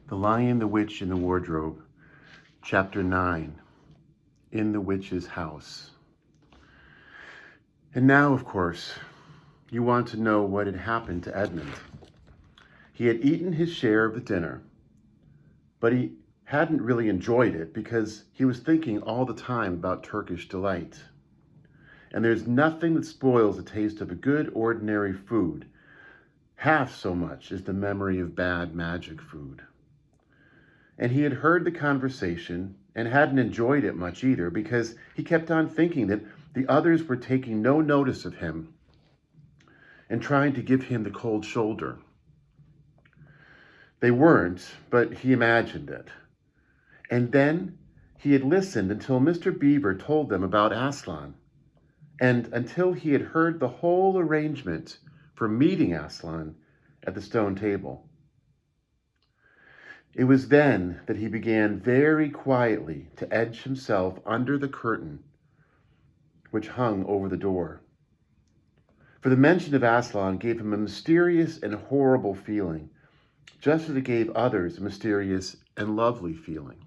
The Lion, the Witch, and the Wardrobe, Chapter 9, In the Witch's House. And now, of course, you want to know what had happened to Edmund. He had eaten his share of the dinner, but he hadn't really enjoyed it because he was thinking all the time about Turkish delight. And there's nothing that spoils the taste of a good ordinary food half so much as the memory of bad magic food. And he had heard the conversation and hadn't enjoyed it much either because he kept on thinking that the others were taking no notice of him and trying to give him the cold shoulder. They weren't, but he imagined it. And then he had listened until Mr. Beaver told them about Aslan, and until he had heard the whole arrangement for meeting Aslan at the stone table. It was then that he began very quietly to edge himself under the curtain which hung over the door. For the mention of Aslan gave him a mysterious and horrible feeling, just as it gave others a mysterious and lovely feeling.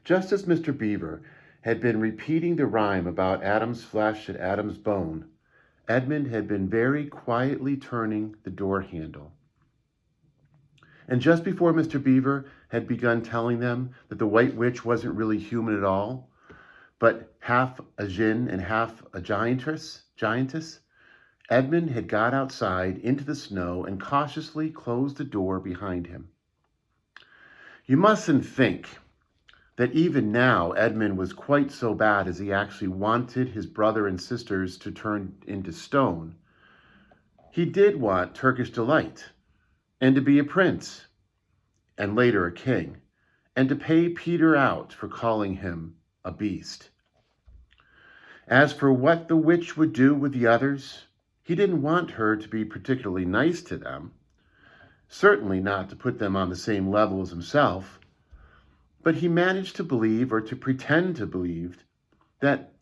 Just as Mr. Beaver had been repeating the rhyme about Adam's flesh and Adam's bone, Edmund had been very quietly turning the door handle. And just before Mr. Beaver had begun telling them that the White Witch wasn't really human at all, but half a djinn and half a giantess, Edmund had got outside into the snow and cautiously closed the door behind him. You mustn't think that even now Edmund was quite so bad as he actually wanted his brother and sisters to turn into stone. He did want Turkish delight, and to be a prince, and later a king, and to pay Peter out for calling him a beast. As for what the witch would do with the others, he didn't want her to be particularly nice to them, certainly not to put them on the same level as himself, but he managed to believe, or to pretend to believe, that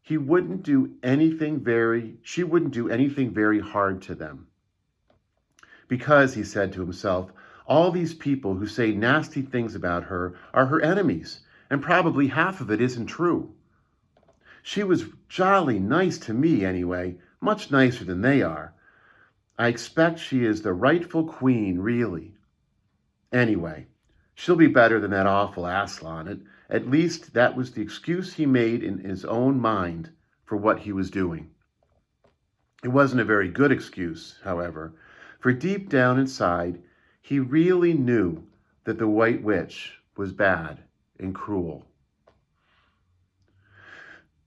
she wouldn't do anything very hard to them. Because, he said to himself, all these people who say nasty things about her are her enemies, and probably half of it isn't true. She was jolly nice to me anyway, much nicer than they are. I expect she is the rightful queen, really. Anyway, she'll be better than that awful Aslan. At least that was the excuse he made in his own mind for what he was doing. It wasn't a very good excuse, however, for deep down inside, he really knew that the White Witch was bad and cruel.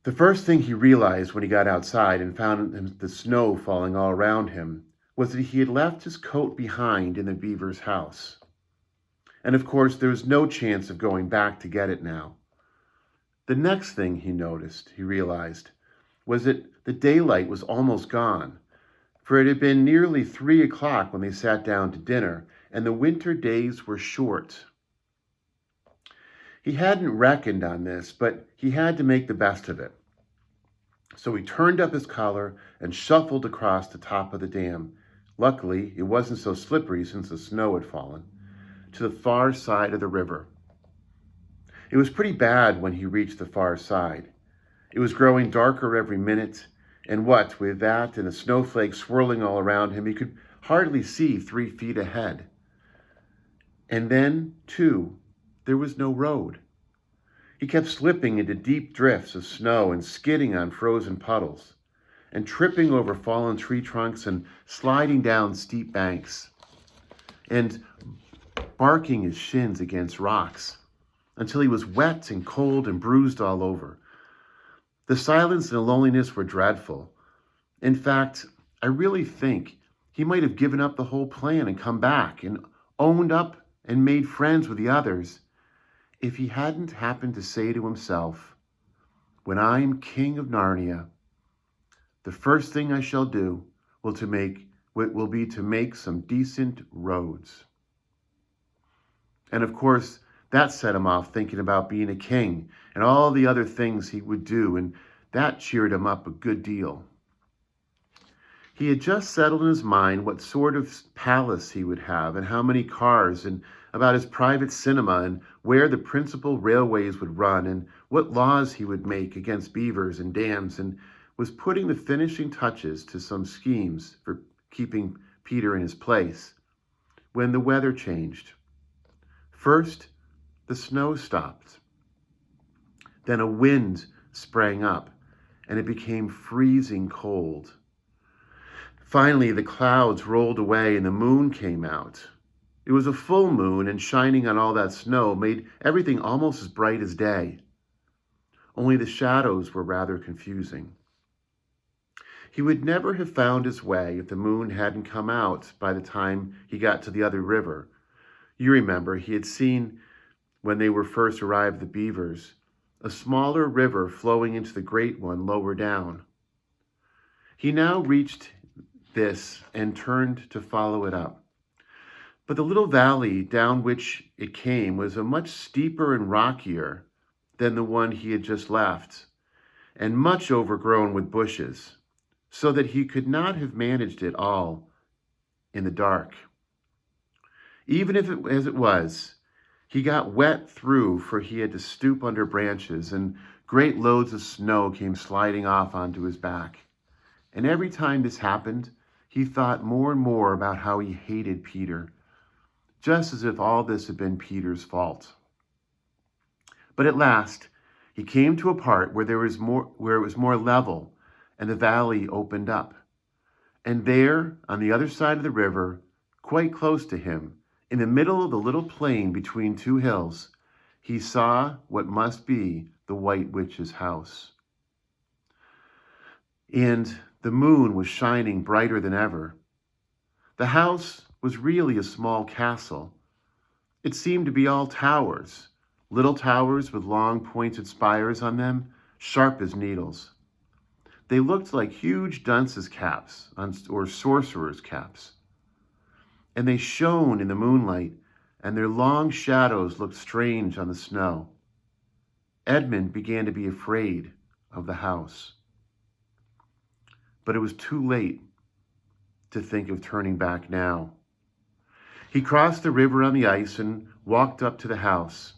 The first thing he realized when he got outside and found the snow falling all around him was that he had left his coat behind in the beaver's house. And of course, there was no chance of going back to get it now. The next thing he realized, was that the daylight was almost gone, for it had been nearly 3 o'clock when they sat down to dinner, and the winter days were short. He hadn't reckoned on this, but he had to make the best of it. So he turned up his collar and shuffled across the top of the dam. Luckily, it wasn't so slippery since the snow had fallen, to the far side of the river. It was pretty bad when he reached the far side. It was growing darker every minute, and what with that and the snowflakes swirling all around him, he could hardly see 3 feet ahead. And then, too, there was no road. He kept slipping into deep drifts of snow and skidding on frozen puddles, and tripping over fallen tree trunks and sliding down steep banks, and barking his shins against rocks until he was wet and cold and bruised all over. The silence and the loneliness were dreadful. In fact, I really think he might have given up the whole plan and come back and owned up and made friends with the others if he hadn't happened to say to himself, when I am king of Narnia, the first thing I shall do will be to make some decent roads. And of course, that set him off thinking about being a king and all the other things he would do, and that cheered him up a good deal. He had just settled in his mind what sort of palace he would have and how many cars, and about his private cinema and where the principal railways would run and what laws he would make against beavers and dams, and was putting the finishing touches to some schemes for keeping Peter in his place, when the weather changed. First, the snow stopped. Then a wind sprang up, and it became freezing cold. Finally, the clouds rolled away and the moon came out. It was a full moon, and shining on all that snow made everything almost as bright as day. Only the shadows were rather confusing. He would never have found his way if the moon hadn't come out by the time he got to the other river. You remember, he had seen, when they were first arrived, the beavers, a smaller river flowing into the great one lower down. He now reached this and turned to follow it up. But the little valley down which it came was a much steeper and rockier than the one he had just left, and much overgrown with bushes, so that he could not have managed it all in the dark. Even as it was, he got wet through, for he had to stoop under branches, and great loads of snow came sliding off onto his back. And every time this happened, he thought more and more about how he hated Peter, just as if all this had been Peter's fault. But at last, he came to a part where it was more level, and the valley opened up. And there, on the other side of the river, quite close to him, in the middle of the little plain between two hills, he saw what must be the White Witch's house. And the moon was shining brighter than ever. The house was really a small castle. It seemed to be all towers, little towers with long pointed spires on them, sharp as needles. They looked like huge dunces' caps or sorcerers' caps. And they shone in the moonlight, and their long shadows looked strange on the snow. Edmund began to be afraid of the house. But it was too late to think of turning back now. He crossed the river on the ice and walked up to the house.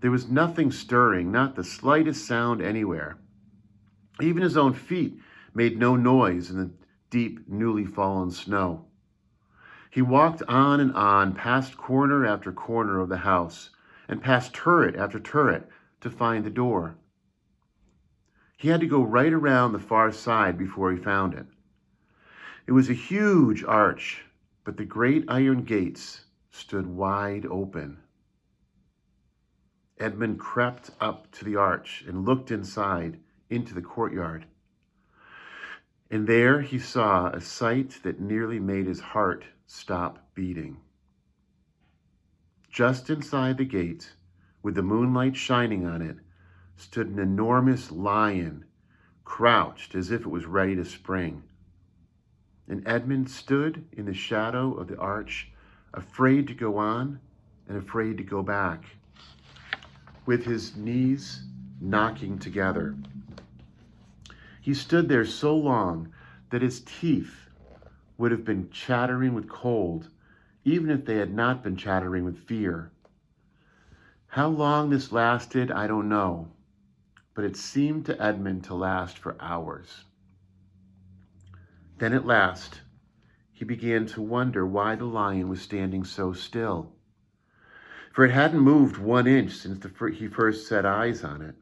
There was nothing stirring, not the slightest sound anywhere. Even his own feet made no noise in the deep, newly fallen snow. He walked on and on, past corner after corner of the house, and past turret after turret to find the door. He had to go right around the far side before he found it. It was a huge arch, but the great iron gates stood wide open. Edmund crept up to the arch and looked inside into the courtyard. And there he saw a sight that nearly made his heart stop beating. Just inside the gate, with the moonlight shining on it, stood an enormous lion, crouched as if it was ready to spring. And Edmund stood in the shadow of the arch, afraid to go on and afraid to go back, with his knees knocking together. He stood there so long that his teeth would have been chattering with cold, even if they had not been chattering with fear. How long this lasted, I don't know, but it seemed to Edmund to last for hours. Then at last, he began to wonder why the lion was standing so still, for it hadn't moved 1 inch since he first set eyes on it.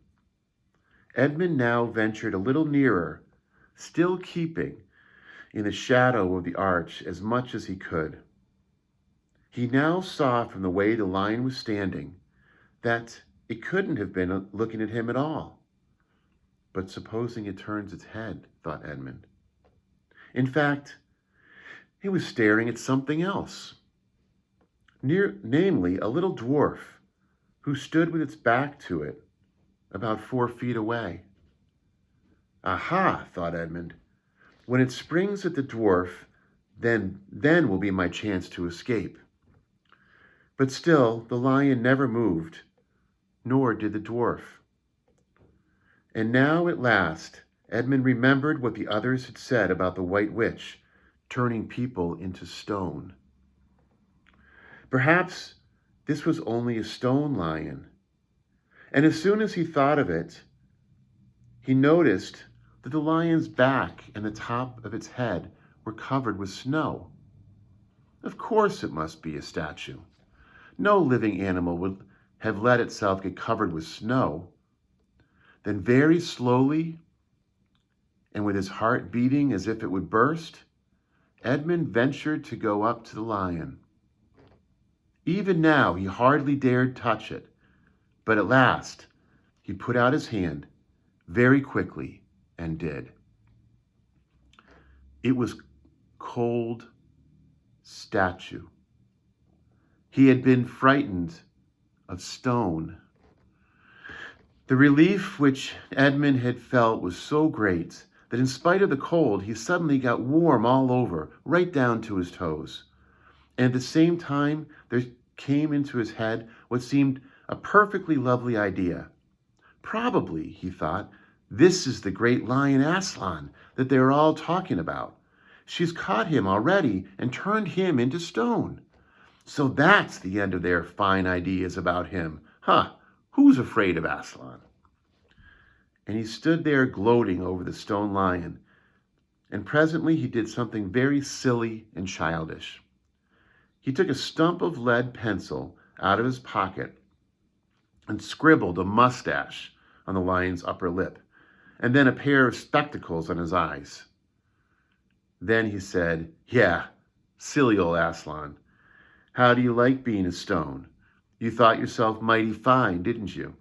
Edmund now ventured a little nearer, still keeping in the shadow of the arch as much as he could. He now saw from the way the lion was standing that it couldn't have been looking at him at all. But supposing it turns its head, thought Edmund. In fact, it was staring at something else, namely a little dwarf who stood with its back to it about 4 feet away. Aha, thought Edmund. When it springs at the dwarf, then will be my chance to escape. But still, the lion never moved, nor did the dwarf. And now, at last, Edmund remembered what the others had said about the White Witch turning people into stone. Perhaps this was only a stone lion. And as soon as he thought of it, he noticed that the lion's back and the top of its head were covered with snow. Of course it must be a statue. No living animal would have let itself get covered with snow. Then very slowly, and with his heart beating as if it would burst, Edmund ventured to go up to the lion. Even now he hardly dared touch it, but at last he put out his hand very quickly and did. It was cold statue. He had been frightened of stone. The relief which Edmund had felt was so great that in spite of the cold, he suddenly got warm all over, right down to his toes. And at the same time, there came into his head what seemed a perfectly lovely idea. Probably, he thought, this is the great lion Aslan that they are all talking about. She's caught him already and turned him into stone. So that's the end of their fine ideas about him. Who's afraid of Aslan? And he stood there gloating over the stone lion. And presently he did something very silly and childish. He took a stump of lead pencil out of his pocket and scribbled a mustache on the lion's upper lip, and then a pair of spectacles on his eyes. Then he said, "Yeah, silly old Aslan. How do you like being a stone? You thought yourself mighty fine, didn't you?"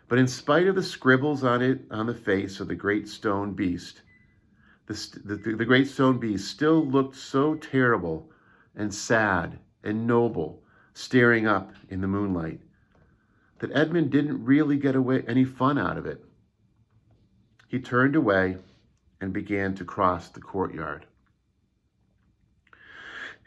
But in spite of the scribbles on the face of the great stone beast, the great stone beast still looked so terrible and sad and noble, staring up in the moonlight, that Edmund didn't really get any fun out of it. He turned away and began to cross the courtyard.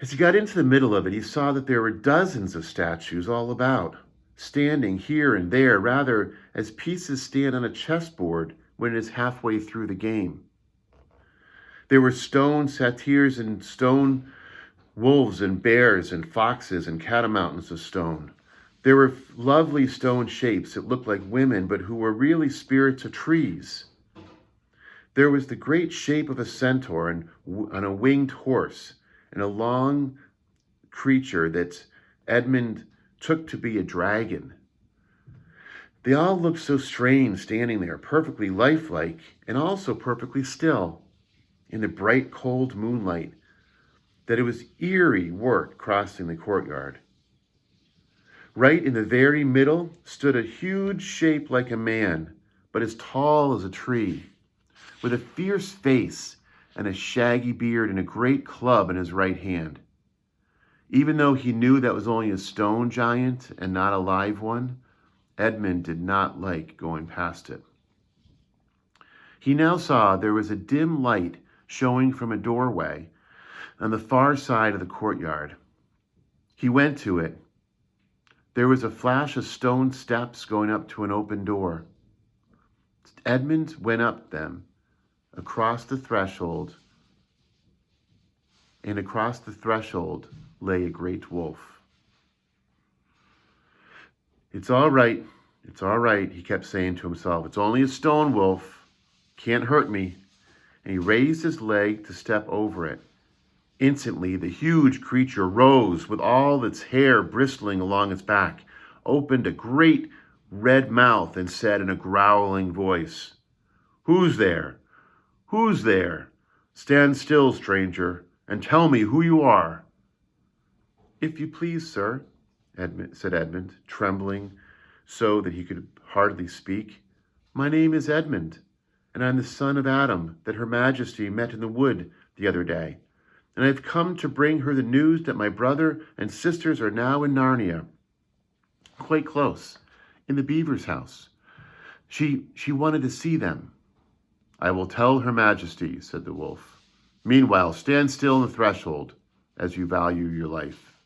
As he got into the middle of it, he saw that there were dozens of statues all about, standing here and there, rather as pieces stand on a chessboard when it is halfway through the game. There were stone satyrs and stone wolves and bears and foxes and catamounts of stone. There were lovely stone shapes that looked like women, but who were really spirits of trees. There was the great shape of a centaur and on a winged horse, and a long creature that Edmund took to be a dragon. They all looked so strange standing there, perfectly lifelike and also perfectly still in the bright, cold moonlight, that it was eerie work crossing the courtyard. Right in the very middle stood a huge shape like a man, but as tall as a tree, with a fierce face and a shaggy beard and a great club in his right hand. Even though he knew that was only a stone giant and not a live one, Edmund did not like going past it. He now saw there was a dim light showing from a doorway on the far side of the courtyard. He went to it. There was a flash of stone steps going up to an open door. Edmund went up them, across the threshold, and across the threshold lay a great wolf. It's all right, he kept saying to himself. It's only a stone wolf, can't hurt me. And he raised his leg to step over it. Instantly, the huge creature rose with all its hair bristling along its back, opened a great red mouth, and said in a growling voice, "Who's there? Who's there? Stand still, stranger, and tell me who you are." "If you please, sir," said Edmund, trembling so that he could hardly speak. "My name is Edmund, and I'm the son of Adam that Her Majesty met in the wood the other day. And I've come to bring her the news that my brother and sisters are now in Narnia, quite close, in the beaver's house. She wanted to see them." "I will tell Her Majesty," said the wolf. "Meanwhile, stand still on the threshold, as you value your life."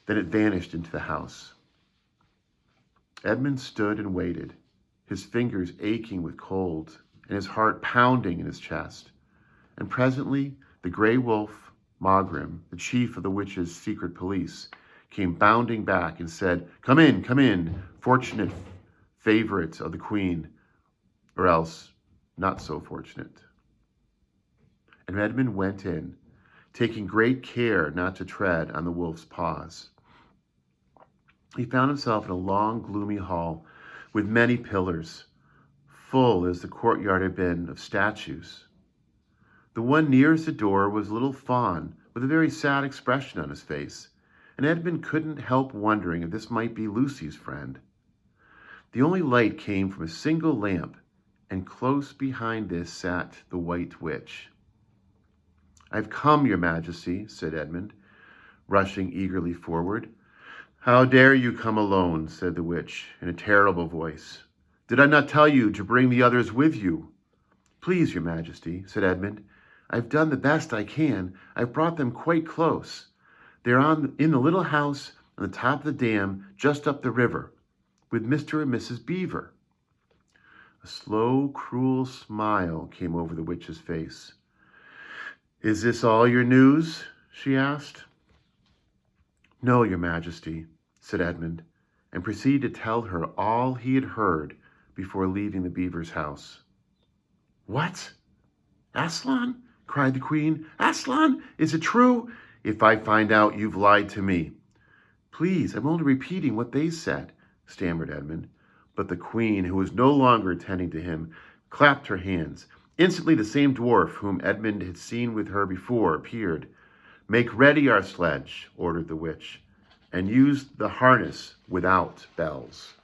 Then it vanished into the house. Edmund stood and waited, his fingers aching with cold and his heart pounding in his chest. And presently The gray wolf, Mogrim, the chief of the witches' secret police, came bounding back and said, come in, fortunate favorite of the queen, or else not so fortunate. And Edmund went in, taking great care not to tread on the wolf's paws. He found himself in a long, gloomy hall with many pillars, full as the courtyard had been of statues. The one nearest the door was a little faun with a very sad expression on his face, and Edmund couldn't help wondering if this might be Lucy's friend. The only light came from a single lamp, and close behind this sat the White Witch. I've come, your majesty, said Edmund, rushing eagerly forward. How dare you come alone, said the witch in a terrible voice. Did I not tell you to bring the others with you? Please, your majesty, said Edmund. I've done the best I can. I've brought them quite close. They're in the little house on the top of the dam just up the river with Mr. and Mrs. Beaver. A slow, cruel smile came over the witch's face. Is this all your news? She asked. No, your majesty, said Edmund, and proceeded to tell her all he had heard before leaving the beaver's house. What? Aslan? Cried the queen. Aslan, is it true? If I find out you've lied to me. Please, I'm only repeating what they said, stammered Edmund. But the queen, who was no longer attending to him, clapped her hands. Instantly the same dwarf whom Edmund had seen with her before appeared. Make ready our sledge, ordered the witch, and use the harness without bells.